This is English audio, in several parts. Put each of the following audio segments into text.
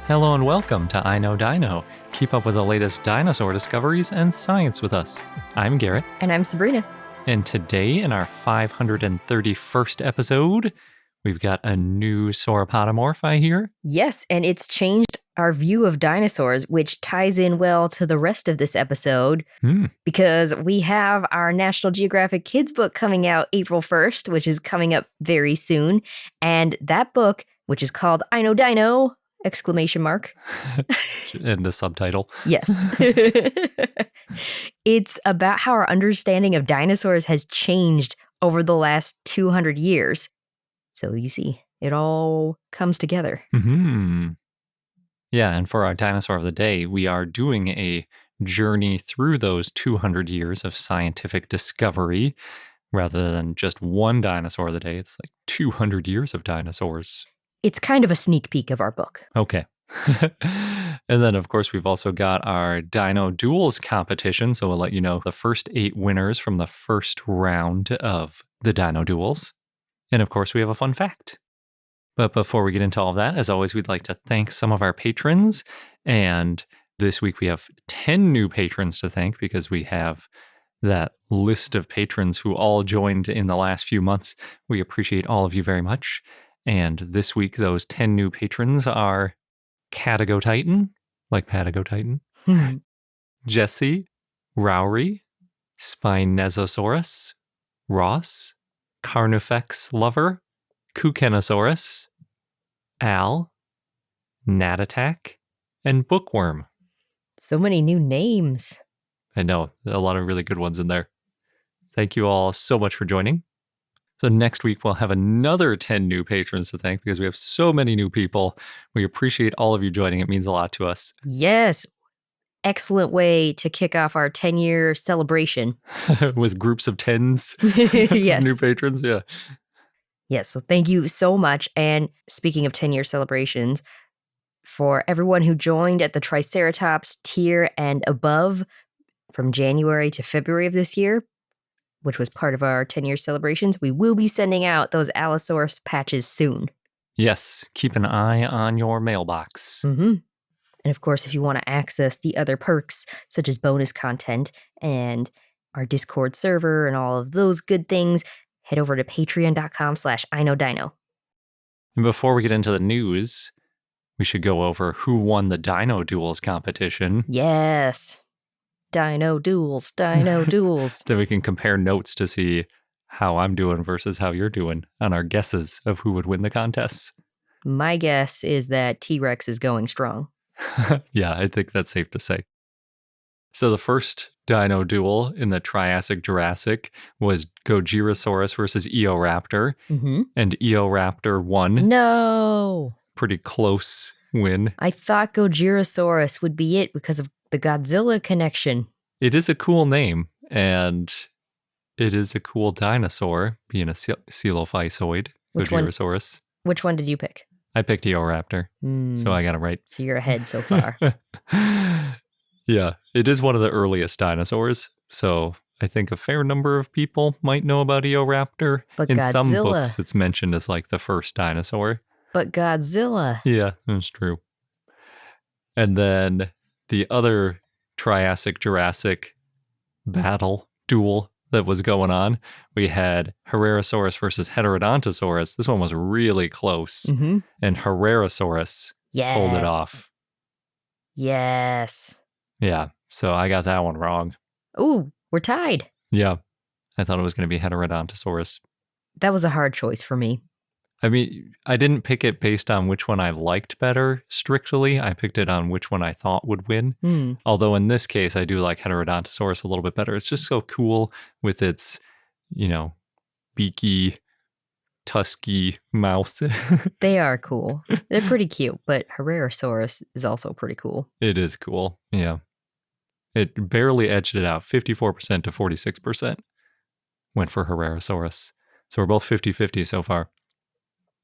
Hello and welcome to I Know Dino. Keep up with the latest dinosaur discoveries and science with us. I'm Garrett. And I'm Sabrina. And today in our 531st episode, we've got a new sauropodomorph, I hear. Yes, and it's changed our view of dinosaurs, which ties in well to the rest of this episode because we have our National Geographic Kids book coming out April 1st, which is coming up very soon. And that book, which is called I Know Dino! ! And the subtitle. Yes. It's about how our understanding of dinosaurs has changed over the last 200 years. So you see, it all comes together. Mm-hmm. Yeah, and for our dinosaur of the day, we are doing a journey through those 200 years of scientific discovery. Rather than just one dinosaur of the day, it's like 200 years of dinosaurs. It's kind of a sneak peek of our book. Okay. And then, of course, we've also got our Dino Duels competition. So we'll let you know the first 8 winners from the first round of the Dino Duels. And of course, we have a fun fact. But before we get into all of that, as always, we'd like to thank some of our patrons. And this week we have 10 new patrons to thank because we have that list of patrons who all joined in the last few months. We appreciate all of you very much. And this week, those 10 new patrons are Catago Titan, like Patago Titan, Jesse, Rowry, Spinosaurus, Ross, Carnifex Lover, Kukenosaurus, Al, Nat Attack, and Bookworm. So many new names. I know, a lot of really good ones in there. Thank you all so much for joining. So next week, we'll have another 10 new patrons to thank because we have so many new people. We appreciate all of you joining. It means a lot to us. Yes. Excellent way to kick off our 10-year celebration. With groups of 10s. Yes. New patrons, yeah. Yes, so thank you so much. And speaking of 10-year celebrations, for everyone who joined at the Triceratops tier and above from January to February of this year, which was part of our 10-year celebrations, we will be sending out those Allosaurus patches soon. Yes, keep an eye on your mailbox. Mm-hmm. And of course, if you want to access the other perks, such as bonus content and our Discord server and all of those good things, head over to patreon.com/iknowdino. And before we get into the news, we should go over who won the Dino Duels competition. Yes. Dino Duels. Then we can compare notes to see how I'm doing versus how you're doing on our guesses of who would win the contests. My guess is that T-Rex is going strong. Yeah, I think that's safe to say. So the first Dino Duel in the Triassic-Jurassic was Gojirasaurus versus Eoraptor. Mm-hmm. And Eoraptor won. No! Pretty close win. I thought Gojirasaurus would be it because of the Godzilla connection. It is a cool name, and it is a cool dinosaur, being a coelophysoid, Gojirasaurus. Which one did you pick? I picked Eoraptor, so I got it right. So you're ahead so far. Yeah, it is one of the earliest dinosaurs, so I think a fair number of people might know about Eoraptor. But in Godzilla. Some books, it's mentioned as like the first dinosaur. But Godzilla. Yeah, that's true. And then the other Triassic-Jurassic duel that was going on, we had Herrerasaurus versus Heterodontosaurus. This one was really close. Mm-hmm. And Herrerasaurus pulled it off. Yes. Yeah, so I got that one wrong. Ooh, we're tied. Yeah, I thought it was going to be Heterodontosaurus. That was a hard choice for me. I mean, I didn't pick it based on which one I liked better, strictly. I picked it on which one I thought would win. Although in this case, I do like Heterodontosaurus a little bit better. It's just so cool with its, beaky, tusky mouth. They are cool. They're pretty cute, but Herrerasaurus is also pretty cool. It is cool, yeah. It barely edged it out, 54% to 46% went for Herrerasaurus. So we're both 50-50 so far.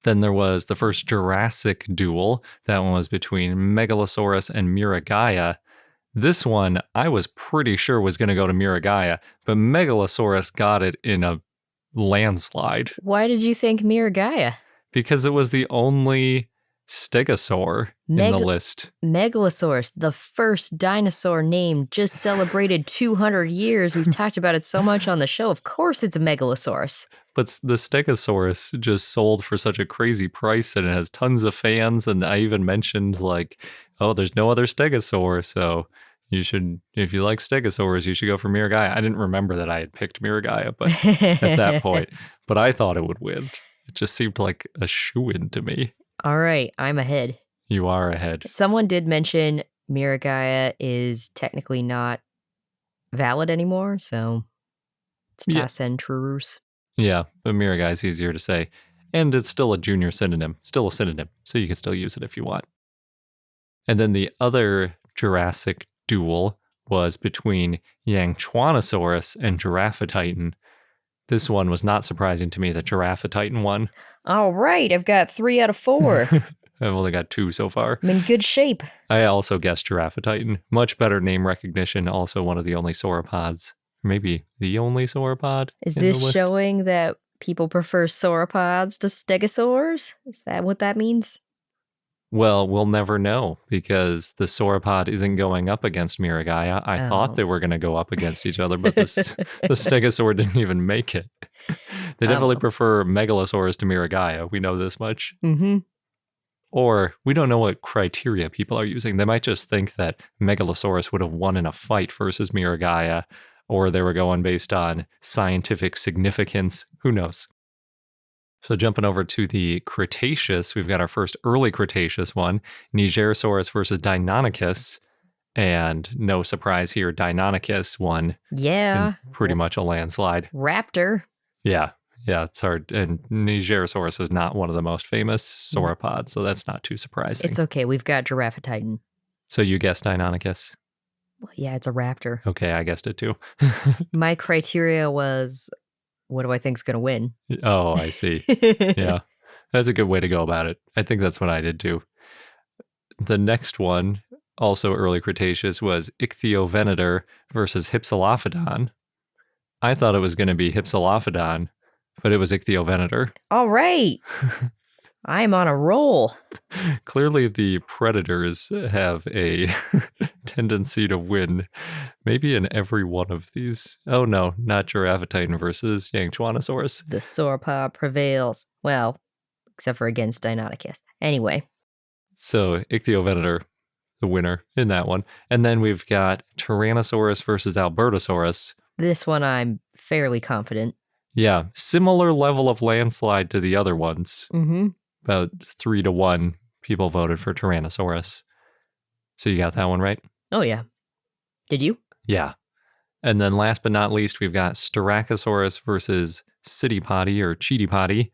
Then there was the first Jurassic duel. That one was between Megalosaurus and Miragaia. This one, I was pretty sure was going to go to Miragaia, but Megalosaurus got it in a landslide. Why did you think Miragaia? Because it was the only stegosaur in the list. Megalosaurus, the first dinosaur named, just celebrated 200 years. We've talked about it so much on the show. Of course it's a Megalosaurus. But the Stegosaurus just sold for such a crazy price, and it has tons of fans. And I even mentioned, like, oh, there's no other Stegosaur, so you should, if you like Stegosaurs, you should go for Miragaia. I didn't remember that I had picked Miragaia, but at that point, but I thought it would win. It just seemed like a shoo-in to me. All right, I'm ahead. You are ahead. Someone did mention Miragaia is technically not valid anymore, so it's Tacentrurus. Yeah, but Miragaia is easier to say. And it's still a junior synonym, so you can still use it if you want. And then the other Jurassic duel was between Yangchuanosaurus and Giraffatitan. This one was not surprising to me that Giraffatitan won. All right, I've got 3 out of 4. I've only got 2 so far. I'm in good shape. I also guessed Giraffatitan. Much better name recognition, also one of the only sauropods. Maybe the only sauropod. Is this showing that people prefer sauropods to stegosaurs? Is that what that means? Well, we'll never know because the sauropod isn't going up against Miragaia. I thought they were going to go up against each other, but the stegosaur didn't even make it. They definitely prefer Megalosaurus to Miragaia. We know this much. Mm-hmm. Or we don't know what criteria people are using. They might just think that Megalosaurus would have won in a fight versus Miragaia, or they were going based on scientific significance. Who knows? So jumping over to the Cretaceous, we've got our first early Cretaceous one, Nigersaurus versus Deinonychus. And no surprise here, Deinonychus won. Yeah. Pretty much a landslide. Raptor. Yeah, it's hard. And Nigersaurus is not one of the most famous sauropods, so that's not too surprising. It's okay, we've got Giraffatitan. So you guessed Deinonychus? Well, yeah, it's a raptor. Okay, I guessed it too. My criteria was, what do I think's going to win? Oh, I see. Yeah, that's a good way to go about it. I think that's what I did too. The next one, also early Cretaceous, was Ichthyovenator versus Hypsilophodon. I thought it was going to be Hypsilophodon, but it was Ichthyovenator. All right. I'm on a roll. Clearly, the predators have a tendency to win, maybe in every one of these. Oh no, not Giraffatitan versus Yangchuanosaurus. The sauropod prevails. Well, except for against Deinonychus. Anyway. So, Ichthyovenator, the winner in that one. And then we've got Tyrannosaurus versus Albertosaurus. This one I'm fairly confident. Yeah, similar level of landslide to the other ones. Mm-hmm. About 3-1 people voted for Tyrannosaurus. So you got that one right? Oh, yeah. Did you? Yeah. And then last but not least, we've got Styracosaurus versus Citipodi or Cheetipodi.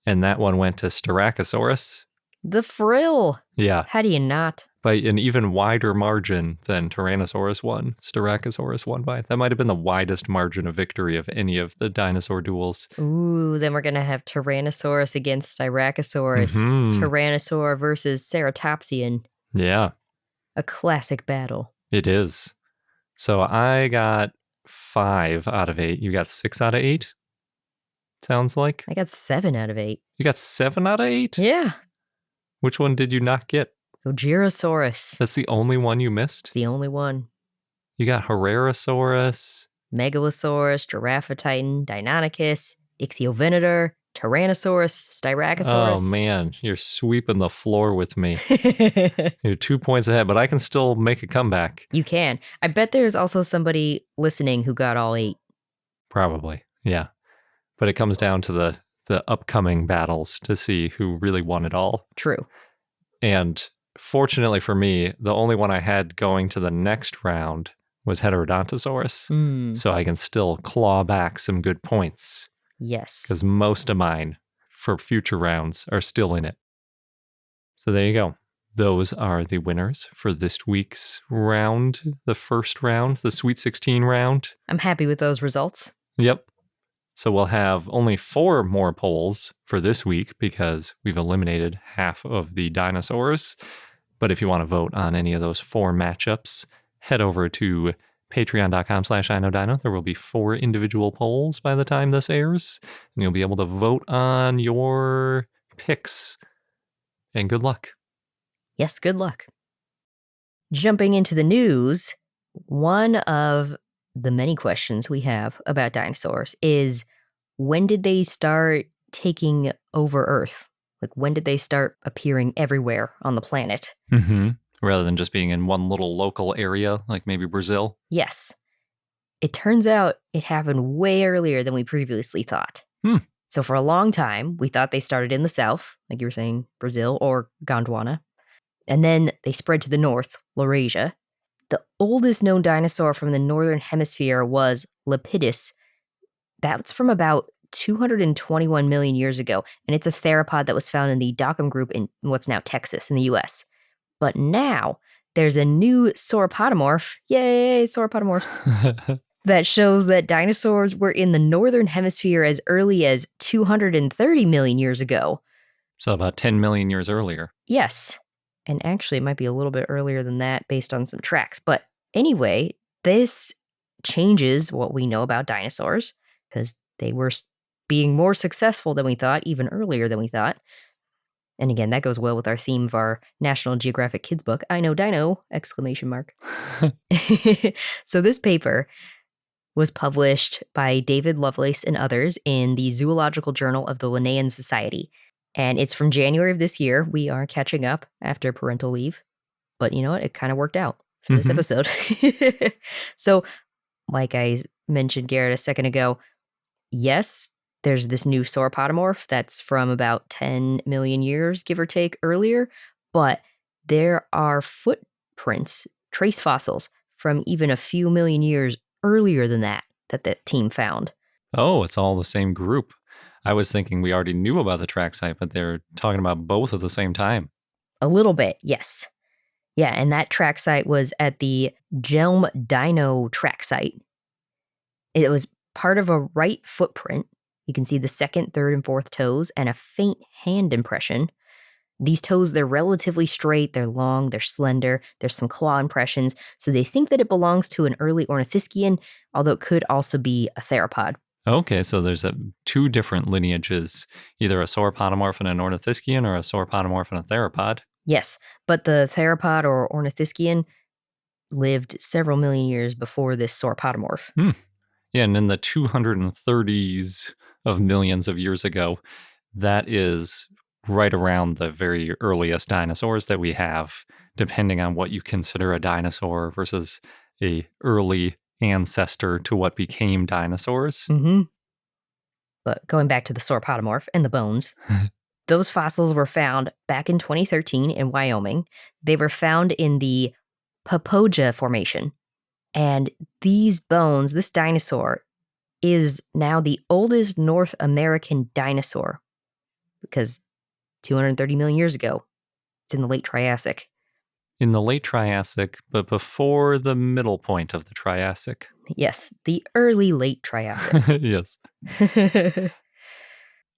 And that one went to Styracosaurus. The frill. Yeah. How do you not? By an even wider margin than Tyrannosaurus won. Styracosaurus won by. That might have been the widest margin of victory of any of the dinosaur duels. Ooh, then we're going to have Tyrannosaurus against Styracosaurus. Mm-hmm. Tyrannosaur versus Ceratopsian. Yeah. A classic battle. It is. So I got 5 out of 8. You got 6 out of 8? Sounds like. I got 7 out of 8. You got 7 out of 8? Yeah. Which one did you not get? Gyrosaurus. That's the only one you missed? It's the only one. You got Herrerasaurus, Megalosaurus, Giraffatitan, Deinonychus, Ichthyovenator, Tyrannosaurus, Styracosaurus. Oh man, you're sweeping the floor with me. You're 2 points ahead, but I can still make a comeback. You can. I bet there's also somebody listening who got all 8. Probably, yeah. But it comes down to the upcoming battles to see who really won it all. True. And fortunately for me, the only one I had going to the next round was Heterodontosaurus. So I can still claw back some good points. Yes. Because most of mine for future rounds are still in it. So there you go. Those are the winners for this week's round, the first round, the Sweet 16 round. I'm happy with those results. Yep. So we'll have only 4 more polls for this week because we've eliminated half of the dinosaurs. But if you want to vote on any of those 4 matchups, head over to patreon.com/IKnowDino. There will be 4 individual polls by the time this airs, and you'll be able to vote on your picks. And good luck. Yes, good luck. Jumping into the news, one of the many questions we have about dinosaurs is when did they start taking over Earth? Like, when did they start appearing everywhere on the planet? Mm-hmm. Rather than just being in one little local area, like maybe Brazil. Yes. It turns out it happened way earlier than we previously thought. Hmm. So, for a long time, we thought they started in the south, like you were saying, Brazil or Gondwana. And then they spread to the north, Laurasia. The oldest known dinosaur from the northern hemisphere was Lepidus. That's from about 221 million years ago, and it's a theropod that was found in the Dockham group in what's now Texas in the US. But now there's a new sauropodomorph, yay, sauropodomorphs, that shows that dinosaurs were in the northern hemisphere as early as 230 million years ago. So about 10 million years earlier. Yes. And actually, it might be a little bit earlier than that based on some tracks. But anyway, this changes what we know about dinosaurs because they were being more successful than we thought, even earlier than we thought. And again, that goes well with our theme of our National Geographic Kids book, I Know Dino! Exclamation mark. So this paper was published by David Lovelace and others in the Zoological Journal of the Linnaean Society. And it's from January of this year. We are catching up after parental leave. But you know what? It kind of worked out for this episode. So, like I mentioned, Garrett, a second ago, yes, there's this new sauropodomorph that's from about 10 million years, give or take, earlier. But there are footprints, trace fossils from even a few million years earlier than that the team found. Oh, it's all the same group. I was thinking we already knew about the track site, but they're talking about both at the same time. A little bit, yes. Yeah, and that track site was at the Gelm Dino track site. It was part of a right footprint. You can see the second, third, and fourth toes and a faint hand impression. These toes, they're relatively straight, they're long, they're slender, there's some claw impressions, so they think that it belongs to an early ornithischian, although it could also be a theropod. Okay, so there's two different lineages, either a sauropodomorph and an ornithischian or a sauropodomorph and a theropod. Yes, but the theropod or ornithischian lived several million years before this sauropodomorph. Yeah, and in the 230s of millions of years ago, that is right around the very earliest dinosaurs that we have, depending on what you consider a dinosaur versus a early ancestor to what became dinosaurs. Mm-hmm. But going back to the sauropodomorph and the bones, those fossils were found back in 2013 in Wyoming. They were found in the Popoja Formation. And these bones, this dinosaur, is now the oldest North American dinosaur because 230 million years ago, it's in the late Triassic. In the late Triassic, but before the middle point of the Triassic. Yes, the early late Triassic. Yes.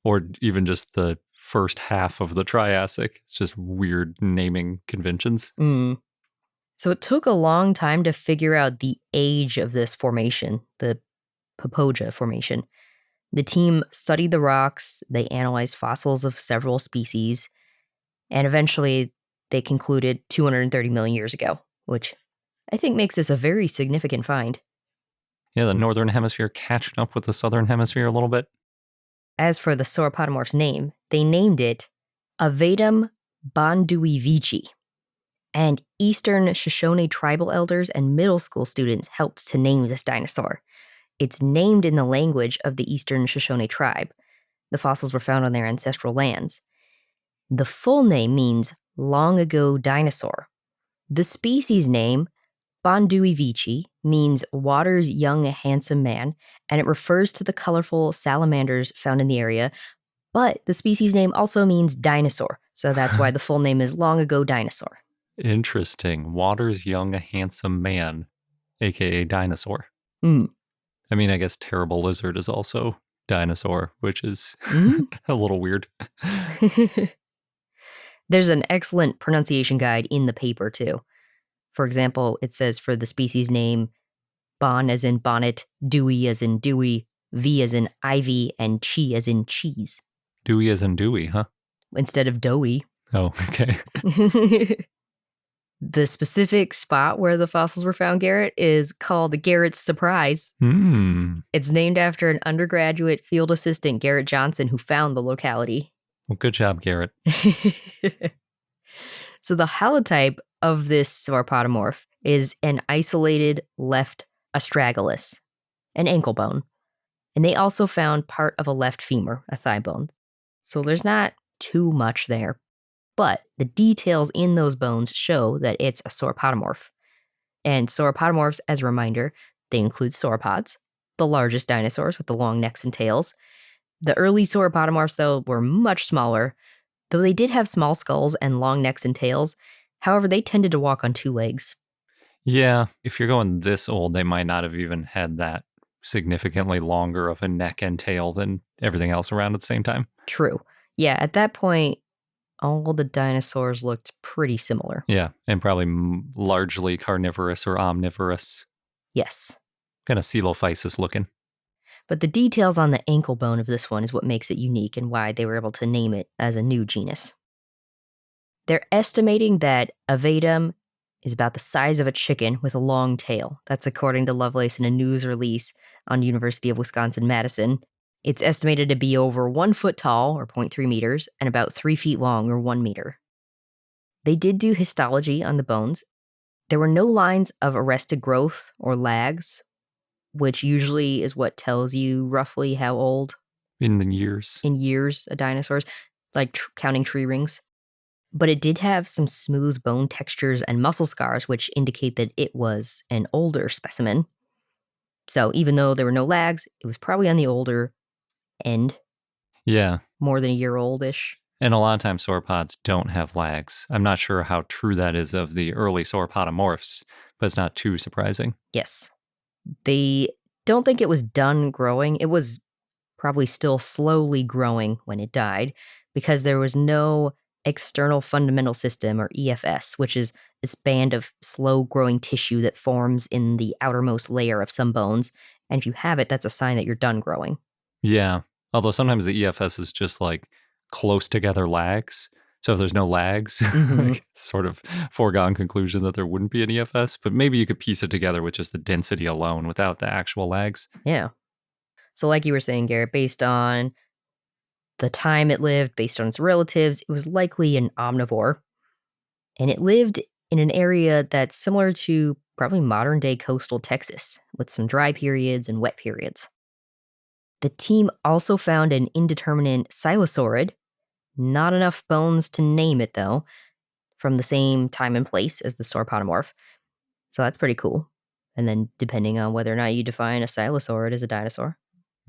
Or even just the first half of the Triassic. It's just weird naming conventions. So it took a long time to figure out the age of this formation, the Popoja Formation. The team studied the rocks, they analyzed fossils of several species, and eventually they concluded 230 million years ago, which I think makes this a very significant find. Yeah, the northern hemisphere catching up with the southern hemisphere a little bit. As for the sauropodomorph's name, they named it Avedum bonduivici. And Eastern Shoshone tribal elders and middle school students helped to name this dinosaur. It's named in the language of the Eastern Shoshone tribe. The fossils were found on their ancestral lands. The full name means long ago dinosaur. The species name, bonduivici, means water's young handsome man, and it refers to the colorful salamanders found in the area. But the species name also means dinosaur, so that's why the full name is long ago dinosaur. Interesting. Water's young, handsome man, aka dinosaur. Mm. I mean, I guess terrible lizard is also dinosaur, which is a little weird. There's an excellent pronunciation guide in the paper, too. For example, it says for the species name, bon as in bonnet, Dewey as in Dewey, V as in ivy, and chi as in cheese. Dewey as in Dewey, huh? Instead of doughy. Oh, okay. The specific spot where the fossils were found, Garrett, is called Garrett's Surprise. Hmm. It's named after an undergraduate field assistant, Garrett Johnson, who found the locality. Well, good job, Garrett. So the holotype of this sauropodomorph is an isolated left astragalus, an ankle bone. And they also found part of a left femur, a thigh bone. So there's not too much there. But the details in those bones show that it's a sauropodomorph. And sauropodomorphs, as a reminder, they include sauropods, the largest dinosaurs with the long necks and tails. The early sauropodomorphs, though, were much smaller, though they did have small skulls and long necks and tails. However, they tended to walk on two legs. Yeah, if you're going this old, they might not have even had that significantly longer of a neck and tail than everything else around at the same time. True. Yeah, at that point, all the dinosaurs looked pretty similar. Yeah, and probably largely carnivorous or omnivorous. Yes. Kind of coelophysis looking. But the details on the ankle bone of this one is what makes it unique and why they were able to name it as a new genus. They're estimating that Avadum is about the size of a chicken with a long tail. That's according to Lovelace in a news release on University of Wisconsin-Madison. It's estimated to be over 1 foot tall, or 0.3 meters, and about 3 feet long, or 1 meter. They did do histology on the bones. There were no lines of arrested growth or lags, which usually is what tells you roughly how old In the years. in years a dinosaur's, like counting tree rings. But it did have some smooth bone textures and muscle scars, which indicate that it was an older specimen. So even though there were no lags, it was probably on the older end, Yeah. more than a year oldish. And a lot of times sauropods don't have lags. I'm not sure how true that is of the early sauropodomorphs, but it's not too surprising. Yes. They don't think it was done growing. It was probably still slowly growing when it died because there was no external fundamental system, or EFS, which is this band of slow growing tissue that forms in the outermost layer of some bones. And if you have it, that's a sign that you're done growing. Yeah. Although sometimes the EFS is just like close together lags. So if there's no lags, Mhm. it's sort of foregone conclusion that there wouldn't be an EFS, but maybe you could piece it together with just the density alone without the actual lags. Yeah. So, like you were saying, Garrett, based on the time it lived, based on its relatives, it was likely an omnivore. And it lived in an area that's similar to probably modern day coastal Texas, with some dry periods and wet periods. The team also found an indeterminate silosaurid, not enough bones to name it though, from the same time and place as the sauropodomorph. So that's pretty cool. And then depending on whether or not you define a silosaurid as a dinosaur.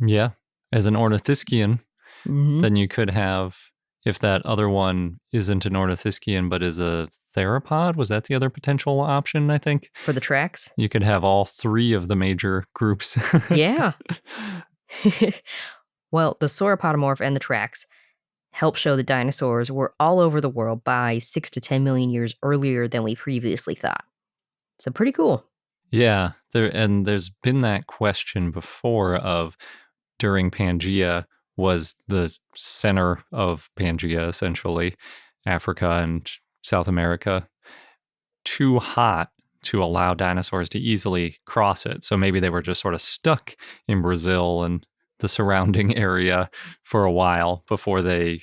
Yeah. As an ornithischian, Mm-hmm. then you could have, if that other one isn't an ornithischian but is a theropod, was that the other potential option, I think? For the tracks? You could have all three of the major groups. Yeah. Well, the sauropodomorph and the tracks help show that dinosaurs were all over the world by 6 to 10 million years earlier than we previously thought. So pretty cool. Yeah, there's been that question before of during Pangea, was the center of Pangea essentially Africa and South America too hot to allow dinosaurs to easily cross it? So maybe they were just sort of stuck in Brazil and the surrounding area for a while before the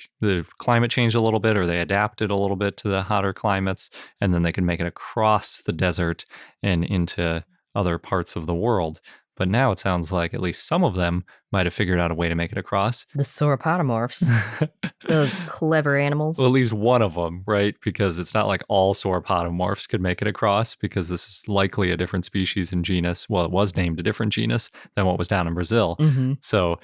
climate changed a little bit, or they adapted a little bit to the hotter climates, and then they could make it across the desert and into other parts of the world. But now it sounds like at least some of them might have figured out a way to make it across. The sauropodomorphs, those clever animals. Well, at least one of them, right? Because it's not like all sauropodomorphs could make it across, because this is likely a different species and genus. Well, it was named a different genus than what was down in Brazil. Mm-hmm. So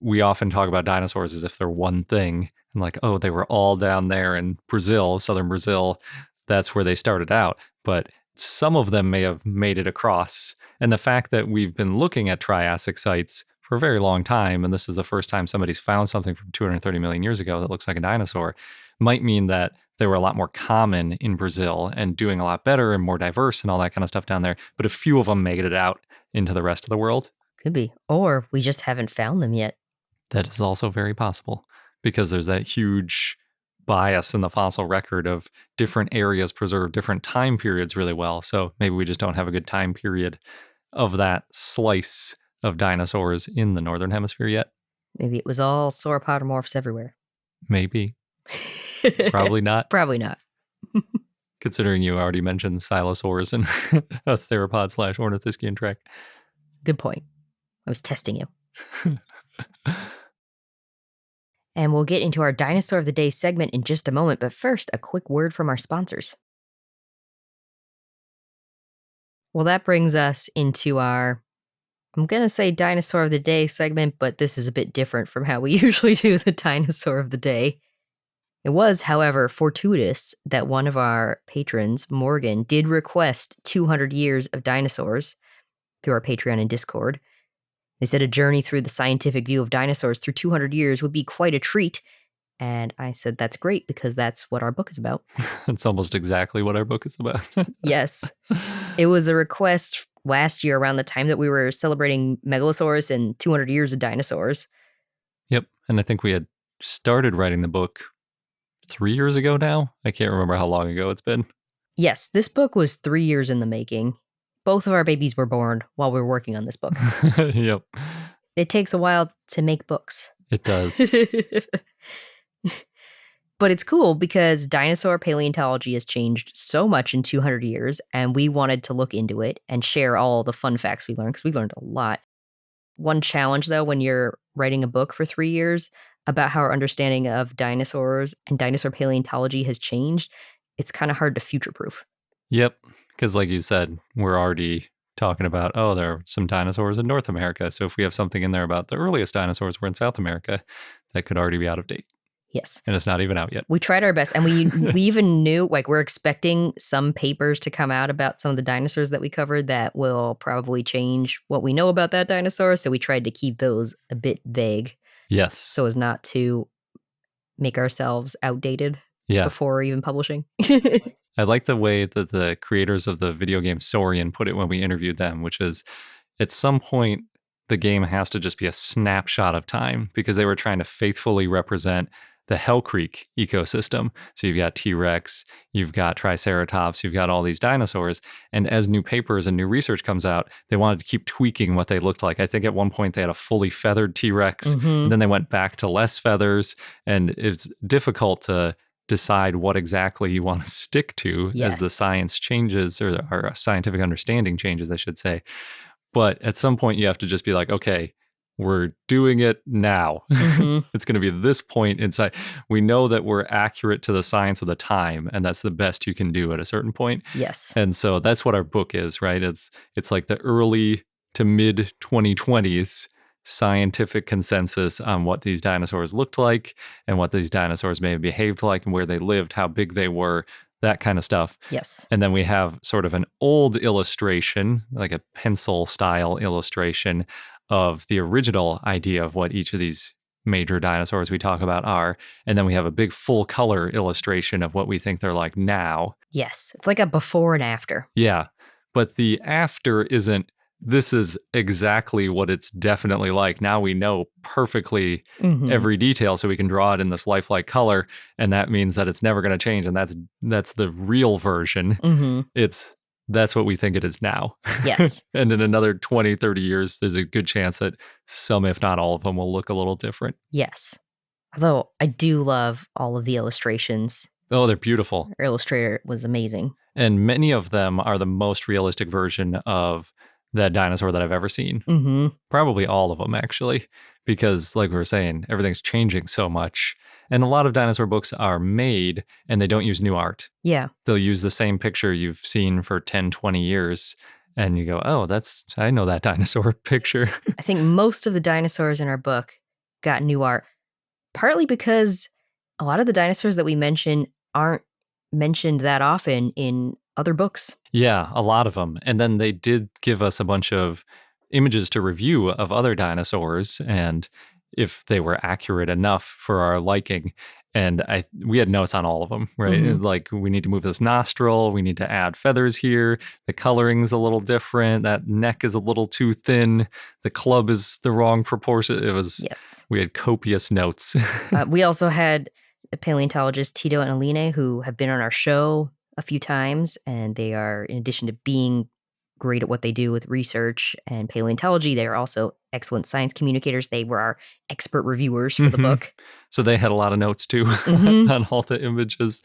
we often talk about dinosaurs as if they're one thing, and like, oh, they were all down there in Brazil, southern Brazil. That's where they started out. But some of them may have made it across. And the fact that we've been looking at Triassic sites for a very long time, and this is the first time somebody's found something from 230 million years ago that looks like a dinosaur, might mean that they were a lot more common in Brazil and doing a lot better and more diverse and all that kind of stuff down there. But a few of them made it out into the rest of the world. Could be. Or we just haven't found them yet. That is also very possible, because there's that huge bias in the fossil record of different areas preserve different time periods really well. So maybe we just don't have a good time period of that slice of dinosaurs in the northern hemisphere yet. Maybe it was all sauropodomorphs everywhere. Maybe. Probably not. Probably not. Considering you already mentioned silosaurs and a theropod / ornithischian trek. Good point. I was testing you. And we'll get into our Dinosaur of the Day segment in just a moment, but first, a quick word from our sponsors. Well, that brings us into our, I'm going to say Dinosaur of the Day segment, but this is a bit different from how we usually do the Dinosaur of the Day. It was, however, fortuitous that one of our patrons, Morgan, did request 200 years of dinosaurs through our Patreon and Discord. They said a journey through the scientific view of dinosaurs through 200 years would be quite a treat. And I said, that's great, because that's what our book is about. It's almost exactly what our book is about. Yes. It was a request last year around the time that we were celebrating Megalosaurus and 200 years of dinosaurs. Yep. And I think we had started writing the book 3 years ago now. I can't remember how long ago it's been. Yes, this book was 3 years in the making. Both of our babies were born while we were working on this book. Yep. It takes a while to make books. It does. But it's cool because dinosaur paleontology has changed so much in 200 years, and we wanted to look into it and share all the fun facts we learned, because we learned a lot. One challenge, though, when you're writing a book for 3 years about how our understanding of dinosaurs and dinosaur paleontology has changed, it's kind of hard to future-proof. Yep. Because like you said, we're already talking about, oh, there are some dinosaurs in North America. So if we have something in there about the earliest dinosaurs were in South America, that could already be out of date. Yes. And it's not even out yet. We tried our best. And we even knew, like, we're expecting some papers to come out about some of the dinosaurs that we covered that will probably change what we know about that dinosaur. So we tried to keep those a bit vague. Yes. So as not to make ourselves outdated before even publishing. I like the way that the creators of the video game Saurian put it when we interviewed them, which is at some point, the game has to just be a snapshot of time, because they were trying to faithfully represent the Hell Creek ecosystem. So you've got T-Rex, you've got Triceratops, you've got all these dinosaurs. And as new papers and new research comes out, they wanted to keep tweaking what they looked like. I think at one point they had a fully feathered T-Rex, and then they went back to less feathers. And it's difficult to decide what exactly you want to stick to as the science changes, or our scientific understanding changes, I should say. But at some point you have to just be like, okay, we're doing it now. It's going to be this point inside. We know that we're accurate to the science of the time, and that's the best you can do at a certain point. Yes. And so that's what our book is, right? It's like the early to mid 2020s scientific consensus on what these dinosaurs looked like and what these dinosaurs may have behaved like and where they lived, how big they were, that kind of stuff. Yes. And then we have sort of an old illustration, like a pencil style illustration of the original idea of what each of these major dinosaurs we talk about are. And then we have a big full color illustration of what we think they're like now. Yes. It's like a before and after. Yeah. But the after isn't, this is exactly what it's definitely like. Now we know perfectly every detail, so we can draw it in this lifelike color. And that means that it's never going to change. And that's the real version. That's what we think it is now. Yes. And in another 20, 30 years, there's a good chance that some, if not all of them, will look a little different. Yes. Although I do love all of the illustrations. Oh, they're beautiful. Our illustrator was amazing. And many of them are the most realistic version of that dinosaur that I've ever seen. Probably all of them, actually, because like we were saying, everything's changing so much. And a lot of dinosaur books are made and they don't use new art. Yeah. They'll use the same picture you've seen for 10, 20 years. And you go, oh, I know that dinosaur picture. I think most of the dinosaurs in our book got new art, partly because a lot of the dinosaurs that we mention aren't mentioned that often in other books. Yeah, a lot of them. And then they did give us a bunch of images to review of other dinosaurs, and if they were accurate enough for our liking. And we had notes on all of them, right? Like, we need to move this nostril. We need to add feathers here. The coloring's a little different. That neck is a little too thin. The club is the wrong proportion. We had copious notes. We also had paleontologists Tito and Aline, who have been on our show a few times, and they are, in addition to being great at what they do with research and paleontology, they are also excellent science communicators. They were our expert reviewers for the book. So they had a lot of notes too on all the images.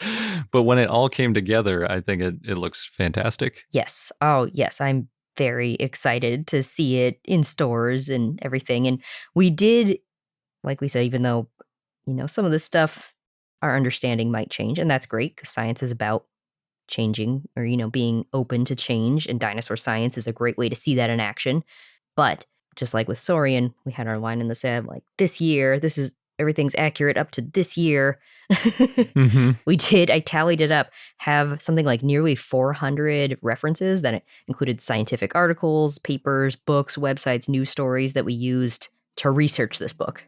But when it all came together, I think it looks fantastic. Yes. Oh, yes. I'm very excited to see it in stores and everything. And we did, like we said, even though, some of this stuff, our understanding might change, and that's great because science is about changing or, being open to change, and dinosaur science is a great way to see that in action. But just like with Saurian, we had our line in the sand, like, this year, everything's accurate up to this year. We did, I tallied it up, have something like nearly 400 references that included scientific articles, papers, books, websites, news stories that we used to research this book.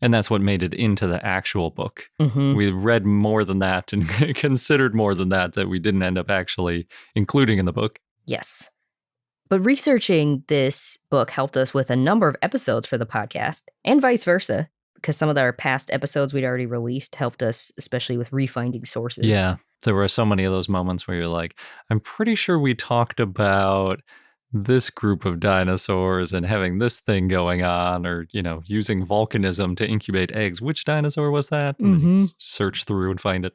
And that's what made it into the actual book. We read more than that and considered more than that we didn't end up actually including in the book. Yes. But researching this book helped us with a number of episodes for the podcast, and vice versa, because some of our past episodes we'd already released helped us, especially with refinding sources. Yeah, there were so many of those moments where you're like, I'm pretty sure we talked about this group of dinosaurs and having this thing going on, or, using volcanism to incubate eggs. Which dinosaur was that? And then you search through and find it.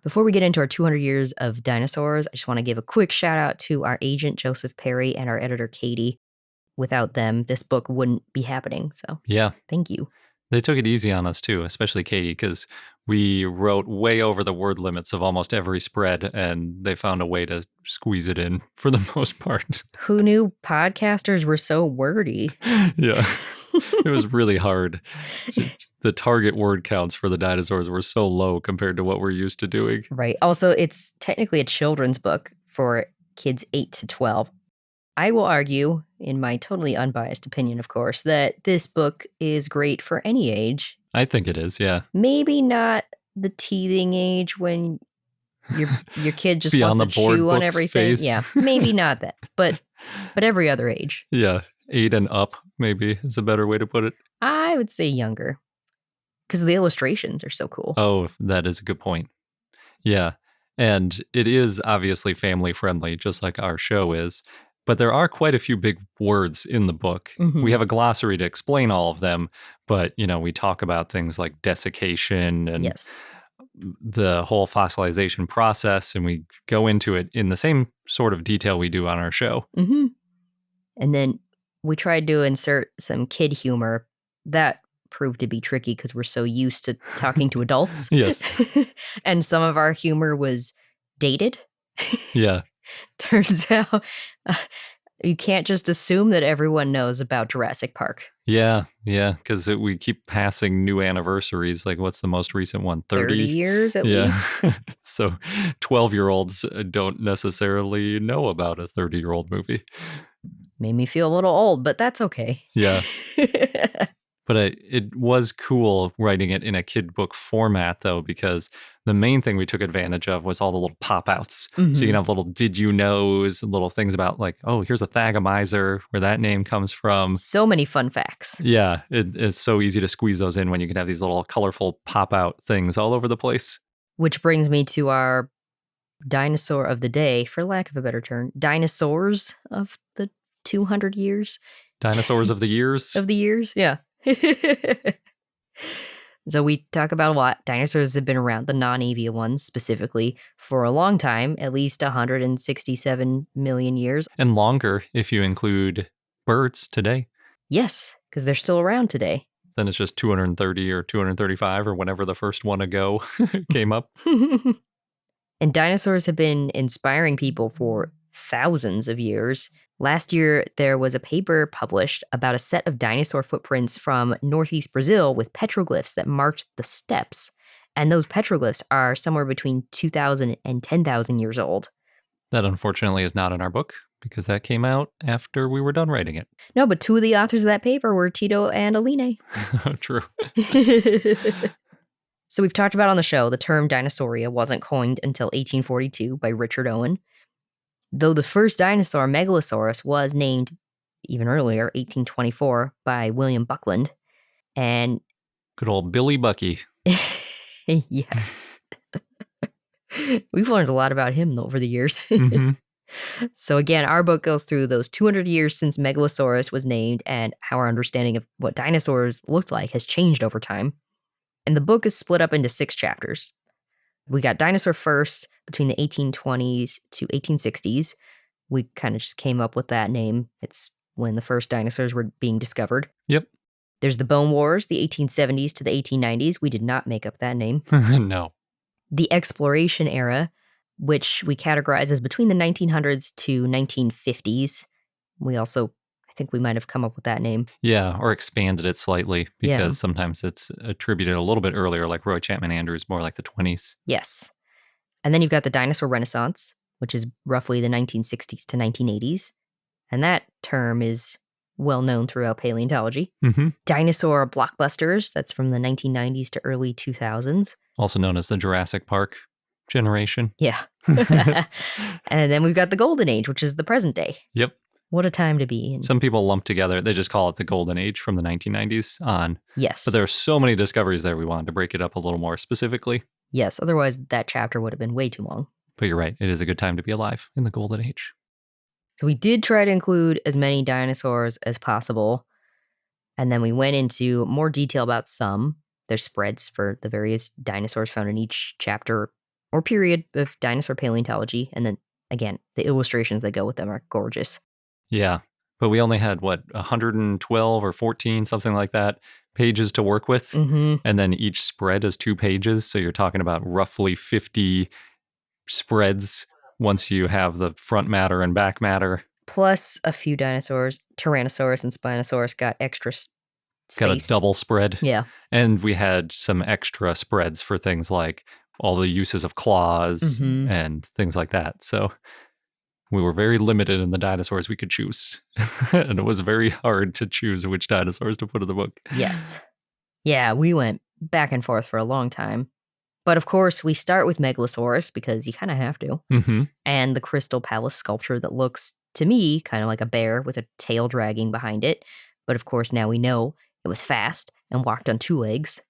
Before we get into our 200 years of dinosaurs, I just want to give a quick shout out to our agent, Joseph Perry, and our editor, Katie. Without them, this book wouldn't be happening. So yeah, thank you. They took it easy on us too, especially Katie, because we wrote way over the word limits of almost every spread, and they found a way to squeeze it in for the most part. Who knew podcasters were so wordy? Yeah, it was really hard. The target word counts for the dinosaurs were so low compared to what we're used to doing. Right. Also, it's technically a children's book for kids 8 to 12. I will argue, in my totally unbiased opinion, of course, that this book is great for any age. I think it is, yeah. Maybe not the teething age when your kid just wants to chew on everything. Phase. Yeah, maybe not that, but every other age. Yeah, 8 and up maybe is a better way to put it. I would say younger, because the illustrations are so cool. Oh, that is a good point. Yeah, and it is obviously family friendly, just like our show is. But there are quite a few big words in the book. We have a glossary to explain all of them, but, we talk about things like desiccation and the whole fossilization process, and we go into it in the same sort of detail we do on our show. And then we tried to insert some kid humor. That proved to be tricky because we're so used to talking to adults. Yes. And some of our humor was dated. Yeah. Turns out you can't just assume that everyone knows about Jurassic Park. Yeah, because we keep passing new anniversaries. Like, what's the most recent one? 30 years at least. So 12-year-olds don't necessarily know about a 30-year-old movie. Made me feel a little old, but that's okay. Yeah. But it was cool writing it in a kid book format, though, because the main thing we took advantage of was all the little pop-outs. So you can have little did you knows, little things about like, oh, here's a thagomizer, where that name comes from. So many fun facts. Yeah, it's so easy to squeeze those in when you can have these little colorful pop-out things all over the place. Which brings me to our dinosaur of the day, for lack of a better term. Dinosaurs of the 200 years. Dinosaurs of the years? Of the years, yeah. So we talk about a lot. Dinosaurs have been around, the non-avian ones specifically, for a long time, at least 167 million years. And longer if you include birds today. Yes, because they're still around today. Then it's just 230 or 235 or whenever the first one ago came up. And dinosaurs have been inspiring people for thousands of years. Last year, there was a paper published about a set of dinosaur footprints from northeast Brazil with petroglyphs that marked the steppes. And those petroglyphs are somewhere between 2,000 and 10,000 years old. That unfortunately is not in our book because that came out after we were done writing it. No, but two of the authors of that paper were Tito and Aline. True. So we've talked about on the show, the term Dinosauria wasn't coined until 1842 by Richard Owen. Though the first dinosaur, Megalosaurus, was named even earlier, 1824, by William Buckland. And good old Billy Bucky. Yes. We've learned a lot about him over the years. Mm-hmm. So again, our book goes through those 200 years since Megalosaurus was named and how our understanding of what dinosaurs looked like has changed over time. And the book is split up into 6 chapters. We got dinosaur first between the 1820s to 1860s. We kind of just came up with that name. It's when the first dinosaurs were being discovered. Yep. There's the Bone Wars, the 1870s to the 1890s. We did not make up that name. No. The Exploration Era, which we categorize as between the 1900s to 1950s. We also, I think we might have come up with that name. Yeah, or expanded it slightly because Yeah. sometimes it's attributed a little bit earlier, like Roy Chapman Andrews, more like the 20s. Yes. And then you've got the Dinosaur Renaissance, which is roughly the 1960s to 1980s. And that term is well known throughout paleontology. Mm-hmm. Dinosaur blockbusters, that's from the 1990s to early 2000s. Also known as the Jurassic Park generation. Yeah. And then we've got the Golden Age, which is the present day. Yep. What a time to be in. Some people lump together, they just call it the Golden Age from the 1990s on. Yes. But there are so many discoveries there, we wanted to break it up a little more specifically. Yes, otherwise that chapter would have been way too long. But you're right, it is a good time to be alive in the Golden Age. So we did try to include as many dinosaurs as possible. And then we went into more detail about some. There's spreads for the various dinosaurs found in each chapter or period of dinosaur paleontology. And then again, the illustrations that go with them are gorgeous. Yeah, but we only had, 112 or 14, something like that, pages to work with. Mm-hmm. And then each spread is 2 pages. So you're talking about roughly 50 spreads once you have the front matter and back matter. Plus a few dinosaurs, Tyrannosaurus and Spinosaurus, got extra space. Got a double spread. Yeah. And we had some extra spreads for things like all the uses of claws Mhm. and things like that. So we were very limited in the dinosaurs we could choose. And it was very hard to choose which dinosaurs to put in the book. Yes. Yeah, we went back and forth for a long time. But of course, we start with Megalosaurus because you kind of have to. Mm-hmm. And the Crystal Palace sculpture that looks, to me, kind of like a bear with a tail dragging behind it. But of course, now we know it was fast and walked on 2 legs.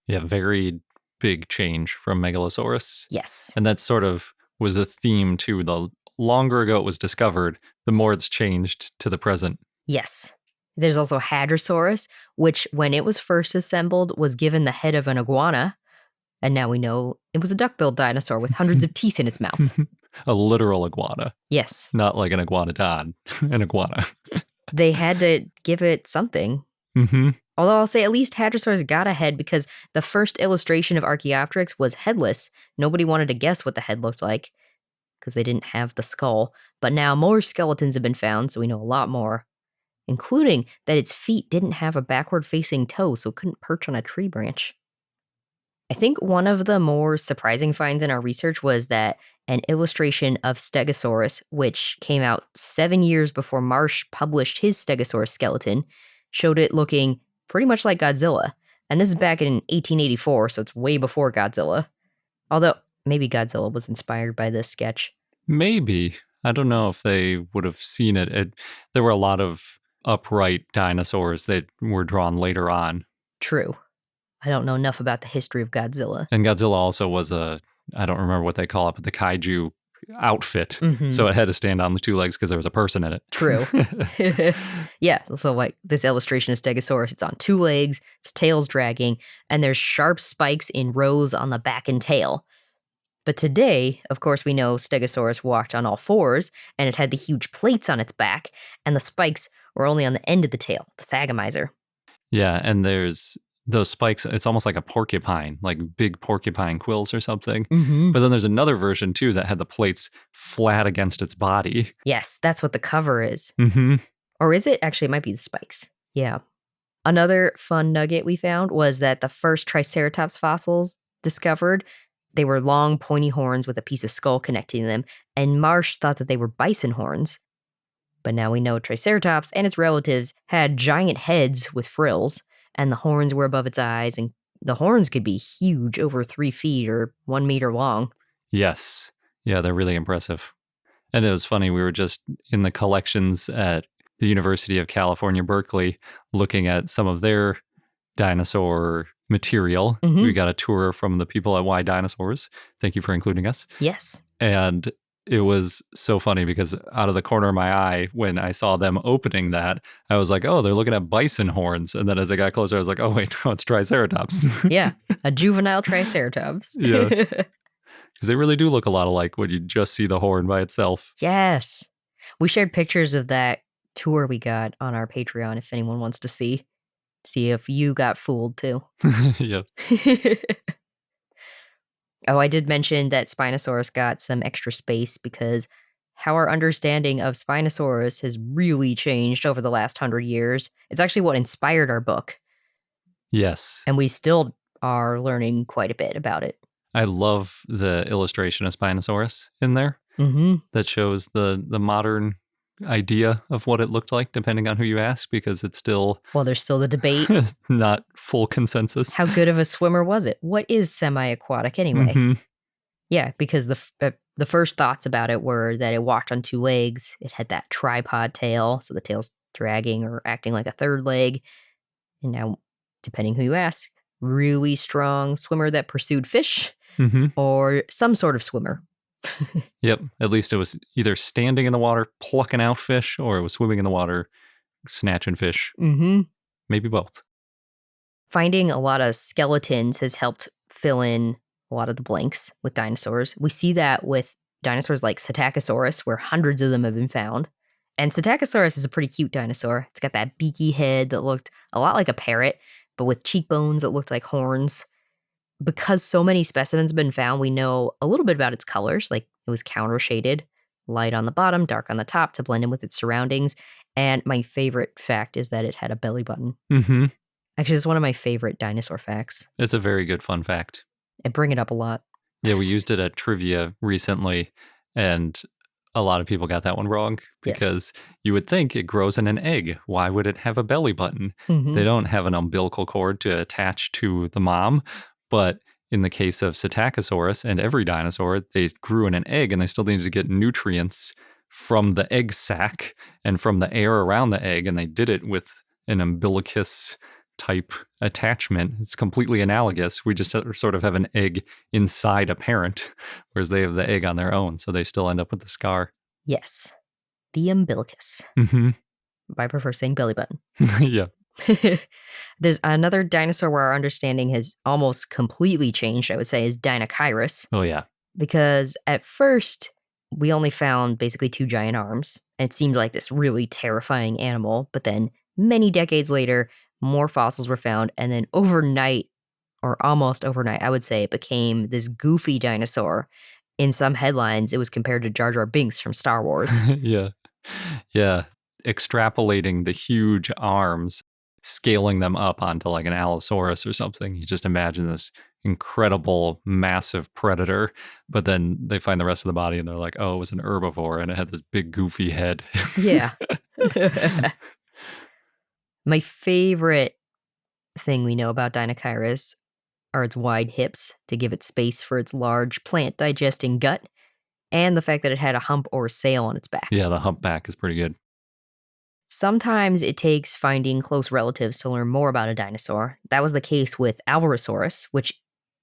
Yeah, very big change from Megalosaurus. Yes. And that sort of was a theme too. The longer ago it was discovered, the more it's changed to the present. Yes. There's also Hadrosaurus, which when it was first assembled was given the head of an iguana. And now we know it was a duck-billed dinosaur with hundreds of teeth in its mouth. A literal iguana. Yes. Not like an iguanodon, an iguana. They had to give it something. Mm-hmm. Although I'll say at least Hadrosaurus got a head because the first illustration of Archaeopteryx was headless. Nobody wanted to guess what the head looked like because they didn't have the skull. But now more skeletons have been found, so we know a lot more, including that its feet didn't have a backward-facing toe, so it couldn't perch on a tree branch. I think one of the more surprising finds in our research was that an illustration of Stegosaurus, which came out 7 years before Marsh published his Stegosaurus skeleton, showed it looking pretty much like Godzilla. And this is back in 1884, so it's way before Godzilla. Although, maybe Godzilla was inspired by this sketch. Maybe. I don't know if they would have seen it. There were a lot of upright dinosaurs that were drawn later on. True. I don't know enough about the history of Godzilla. And Godzilla also was I don't remember what they call it, but the kaiju outfit. Mhm. So it had to stand on the 2 legs because there was a person in it. True. Yeah, so like this illustration of Stegosaurus, it's on 2 legs, its tail's dragging, and there's sharp spikes in rows on the back and tail. But today, of course, we know Stegosaurus walked on all 4s, and it had the huge plates on its back, and the spikes were only on the end of the tail, the thagomizer. Yeah, and there's those spikes, it's almost like a porcupine, like big porcupine quills or something. Mm-hmm. But then there's another version too that had the plates flat against its body. Yes, that's what the cover is. Mm-hmm. Or is it? Actually, it might be the spikes. Yeah. Another fun nugget we found was that the first Triceratops fossils discovered, they were long, pointy horns with a piece of skull connecting them, and Marsh thought that they were bison horns. But now we know Triceratops and its relatives had giant heads with frills, and the horns were above its eyes, and the horns could be huge, over 3 feet or 1 meter long. Yes. Yeah, they're really impressive. And it was funny, we were just in the collections at the University of California, Berkeley, looking at some of their dinosaur material. Mhm. We got a tour from the people at Why Dinosaurs. Thank you for including us. Yes. And it was so funny because out of the corner of my eye, when I saw them opening that, I was like, oh, they're looking at bison horns. And then as I got closer, I was like, oh, wait, no, it's Triceratops. Yeah, a juvenile Triceratops. Yeah. Because they really do look a lot alike when you just see the horn by itself. Yes. We shared pictures of that tour we got on our Patreon if anyone wants to see. See if you got fooled too. Yeah. Oh, I did mention that Spinosaurus got some extra space because how our understanding of Spinosaurus has really changed over the last 100 years. It's actually what inspired our book, Yes. and we still are learning quite a bit about it. I love the illustration of Spinosaurus in there Mm-hmm. that shows the modern idea of what it looked like, depending on who you ask, because it's still Well, there's still the debate. not full consensus. How good of a swimmer was it? What is semi-aquatic anyway? Mhm. Yeah, because the first thoughts about it were that it walked on two legs. It had that tripod tail, so the tail's dragging or acting like a third leg. And now, depending who you ask, really strong swimmer that pursued fish Mhm. or some sort of swimmer. Yep. At least it was either standing in the water plucking out fish, or it was swimming in the water snatching fish. Mm-hmm. Maybe both. Finding a lot of skeletons has helped fill in a lot of the blanks with dinosaurs. We see that with dinosaurs like Psittacosaurus, where hundreds of them have been found. And Psittacosaurus is a pretty cute dinosaur. It's got that beaky head that looked a lot like a parrot, but with cheekbones that looked like horns. Because so many specimens have been found, we know a little bit about its colors, like it was counter shaded, light on the bottom, dark on the top to blend in with its surroundings. And my favorite fact is that it had a belly button. Mm-hmm. Actually, it's one of my favorite dinosaur facts. It's a very good fun fact. I bring it up a lot. Yeah, we used it at trivia recently, and a lot of people got that one wrong Yes. because you would think it grows in an egg. Why would it have a belly button? Mhm. They don't have an umbilical cord to attach to the mom, but in the case of Psittacosaurus and every dinosaur, they grew in an egg and they still needed to get nutrients from the egg sac and from the air around the egg, and they did it with an umbilicus type attachment. It's completely analogous. We just sort of have an egg inside a parent, whereas they have the egg on their own, so they still end up with the scar. Yes. The umbilicus. Mm-hmm. I prefer saying belly button. Yeah. There's another dinosaur where our understanding has almost completely changed, I would say, is Dinochirus. Oh, yeah. Because at first, we only found basically two giant arms. And it seemed like this really terrifying animal. But then many decades later, more fossils were found. And then overnight, or almost overnight, I would say, it became this goofy dinosaur. In some headlines, it was compared to Jar Jar Binks from Star Wars. Yeah. Yeah. Extrapolating the huge arms, scaling them up onto like an Allosaurus or something. You just imagine this incredible, massive predator, but then they find the rest of the body and they're like, oh, it was an herbivore and it had this big goofy head. Yeah. My favorite thing we know about Dinochirus are its wide hips to give it space for its large plant digesting gut, and the fact that it had a hump or sail on its back. Yeah, the humpback is pretty good. Sometimes it takes finding close relatives to learn more about a dinosaur. That was the case with Alvarezsaurus, which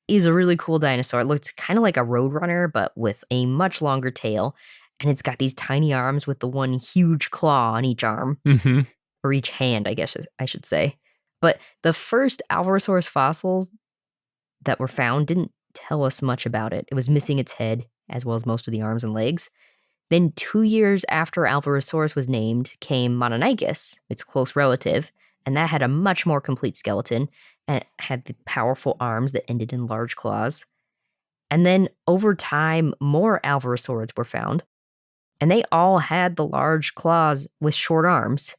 is a really cool dinosaur. It looked kind of like a roadrunner, but with a much longer tail. And it's got these tiny arms with the one huge claw on each arm, Mm-hmm. or each hand, I guess I should say. But the first Alvarezsaurus fossils that were found didn't tell us much about it. It was missing its head, as well as most of the arms and legs. Then 2 years after Alvarezsaurus was named came Mononychus, its close relative, and that had a much more complete skeleton, and it had the powerful arms that ended in large claws. And then over time, more Alvarezsaurids were found, and they all had the large claws with short arms.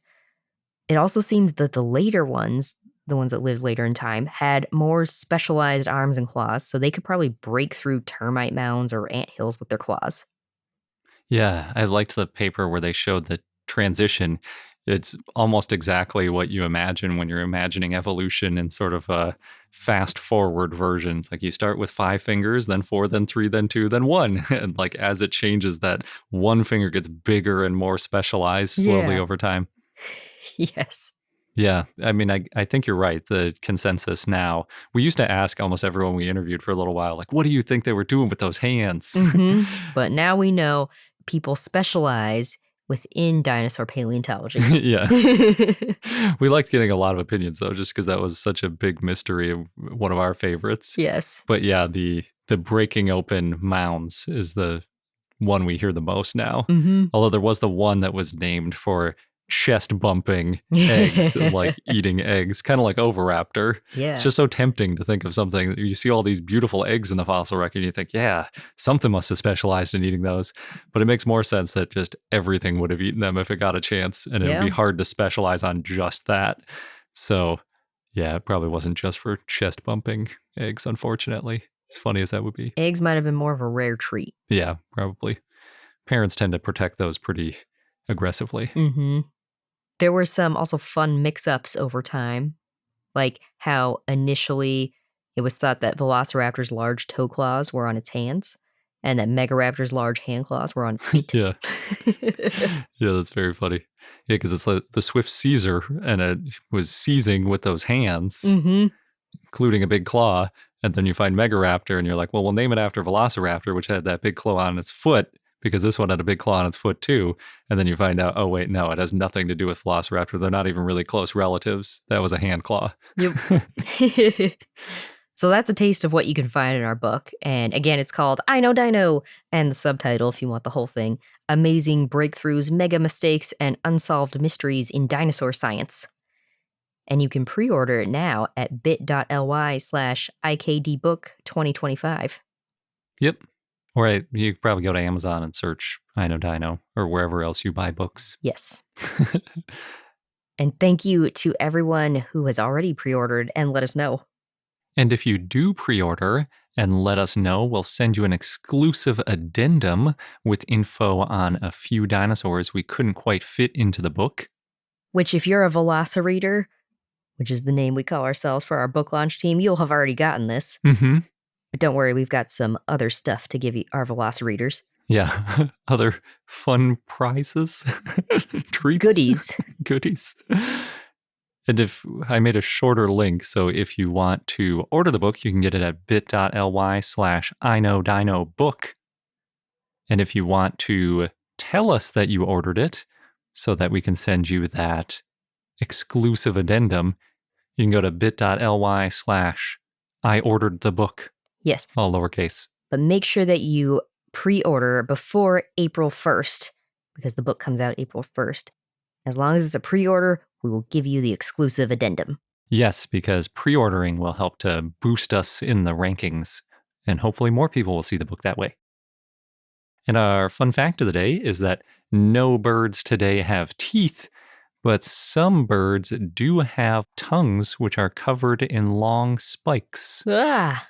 It also seems that the later ones, the ones that lived later in time, had more specialized arms and claws, so they could probably break through termite mounds or anthills with their claws. Yeah, I liked the paper where they showed the transition. It's almost exactly what you imagine when you're imagining evolution in sort of fast forward versions. Like you start with 5 fingers, then 4, then 3, then 2, then 1. And like as it changes, that one finger gets bigger and more specialized slowly Yeah. over time. Yes. Yeah, I mean, I think you're right. The consensus now, we used to ask almost everyone we interviewed for a little while, like, what do you think they were doing with those hands? But now we know people specialize within dinosaur paleontology. Yeah. We liked getting a lot of opinions though, just because that was such a big mystery and one of our favorites. Yes. But yeah, the breaking open mounds is the one we hear the most now. Although there was the one that was named for chest bumping eggs, like eating eggs, kind of like Oviraptor. It's Yeah. just so tempting to think of something. You see all these beautiful eggs in the fossil record, and you think, yeah, something must have specialized in eating those. But it makes more sense that just everything would have eaten them if it got a chance, and it would be Yeah. hard to specialize on just that. So, yeah, it probably wasn't just for chest bumping eggs, unfortunately. As funny as that would be. Eggs might have been more of a rare treat. Yeah, probably. Parents tend to protect those pretty aggressively. There were some also fun mix-ups over time, like how initially it was thought that Velociraptor's large toe claws were on its hands and that Megaraptor's large hand claws were on its feet. Yeah. Yeah, that's very funny. Yeah, because it's like the Swift Caesar, and it was seizing with those hands, including a big claw. And then you find Megaraptor, and you're like, well, we'll name it after Velociraptor, which had that big claw on its foot, because this one had a big claw on its foot too. And then you find out, oh, wait, no, it has nothing to do with Velociraptor. They're not even really close relatives. That was a hand claw. Yep. So that's a taste of what you can find in our book. And again, it's called I Know Dino. And the subtitle, if you want the whole thing, Amazing Breakthroughs, Mega Mistakes, and Unsolved Mysteries in Dinosaur Science. And you can pre-order it now at bit.ly/IKDbook2025. Yep. Or you could probably go to Amazon and search I Know Dino, or wherever else you buy books. Yes. And thank you to everyone who has already pre-ordered and let us know. And if you do pre-order and let us know, we'll send you an exclusive addendum with info on a few dinosaurs we couldn't quite fit into the book. Which, if you're a Velocireader, which is the name we call ourselves for our book launch team, you'll have already gotten this. But don't worry, we've got some other stuff to give you, our Velocireaders. Yeah, other fun prizes, treats, goodies. And if I made a shorter link, so if you want to order the book, you can get it at bit.ly/iknowdinobook. And if you want to tell us that you ordered it so that we can send you that exclusive addendum, you can go to bit.ly/I-ordered-the-book. Yes. All lowercase. But make sure that you pre-order before April 1st, because the book comes out April 1st. As long as it's a pre-order, we will give you the exclusive addendum. Yes, because pre-ordering will help to boost us in the rankings, and hopefully more people will see the book that way. And our fun fact of the day is that no birds today have teeth, but some birds do have tongues which are covered in long spikes. Ah!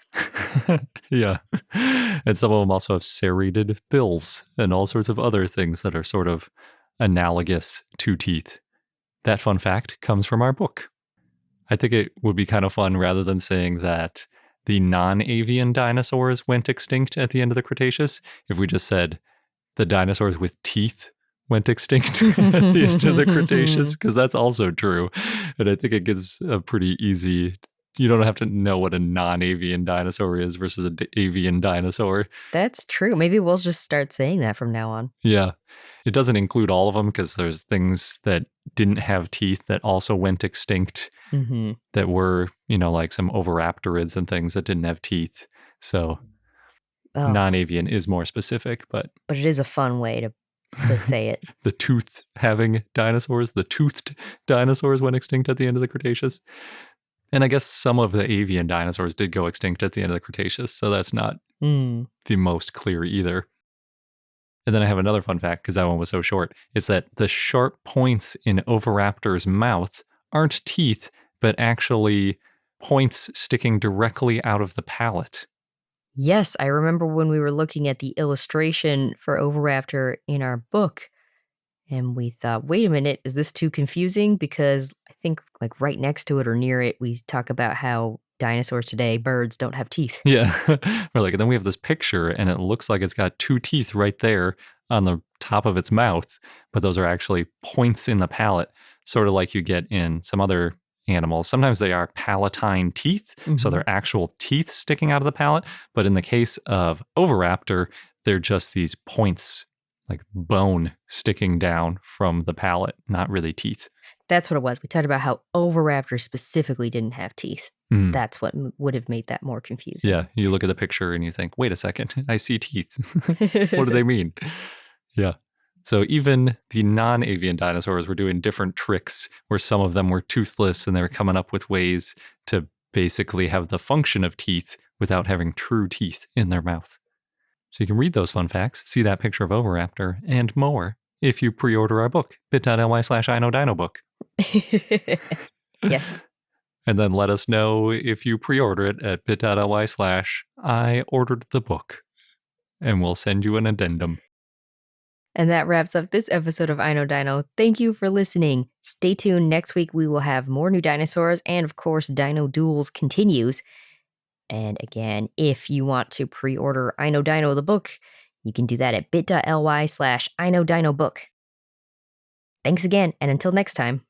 Yeah. And some of them also have serrated bills and all sorts of other things that are sort of analogous to teeth. That fun fact comes from our book. I think it would be kind of fun, rather than saying that the non-avian dinosaurs went extinct at the end of the Cretaceous, if we just said the dinosaurs with teeth went extinct at the end of the Cretaceous, because that's also true. And I think it gives a pretty easy, you don't have to know what a non-avian dinosaur is versus an avian dinosaur. That's true. Maybe we'll just start saying that from now on. Yeah. It doesn't include all of them, because there's things that didn't have teeth that also went extinct that were, like some oviraptorids and things that didn't have teeth. So non-avian is more specific, but it is a fun way to say it. The tooth-having dinosaurs, the toothed dinosaurs went extinct at the end of the Cretaceous. And I guess some of the avian dinosaurs did go extinct at the end of the Cretaceous, so that's not the most clear either. And then I have another fun fact, because that one was so short. It's that the sharp points in Oviraptor's mouth aren't teeth, but actually points sticking directly out of the palate. Yes, I remember when we were looking at the illustration for Oviraptor in our book, and we thought, wait a minute, is this too confusing? Because I think like right next to it or near it, we talk about how dinosaurs today, birds, don't have teeth. Yeah. We're like, and then we have this picture, and it looks like it's got two teeth right there on the top of its mouth, but those are actually points in the palate. sort of like you get in some other animals. Sometimes they are palatine teeth, so they're actual teeth sticking out of the palate. But in the case of Oviraptor, they're just these points, like bone sticking down from the palate, not really teeth. That's what it was. We talked about how Oviraptor specifically didn't have teeth. Mm. That's what would have made that more confusing. Yeah, you look at the picture and you think, wait a second, I see teeth. What do they mean? Yeah. So even the non-avian dinosaurs were doing different tricks where some of them were toothless and they were coming up with ways to basically have the function of teeth without having true teeth in their mouth. So you can read those fun facts, see that picture of Oviraptor, and more if you pre-order our book, bit.ly/iknowdinobook. Yes. And then let us know if you pre-order it at bit.ly/I-ordered-the-book. And we'll send you an addendum. And that wraps up this episode of I Know Dino. Thank you for listening. Stay tuned. Next week, we will have more new dinosaurs. And of course, Dino Duels continues. And again, if you want to pre-order I Know Dino the book, you can do that at bit.ly/iknowdinobook. Thanks again, and until next time.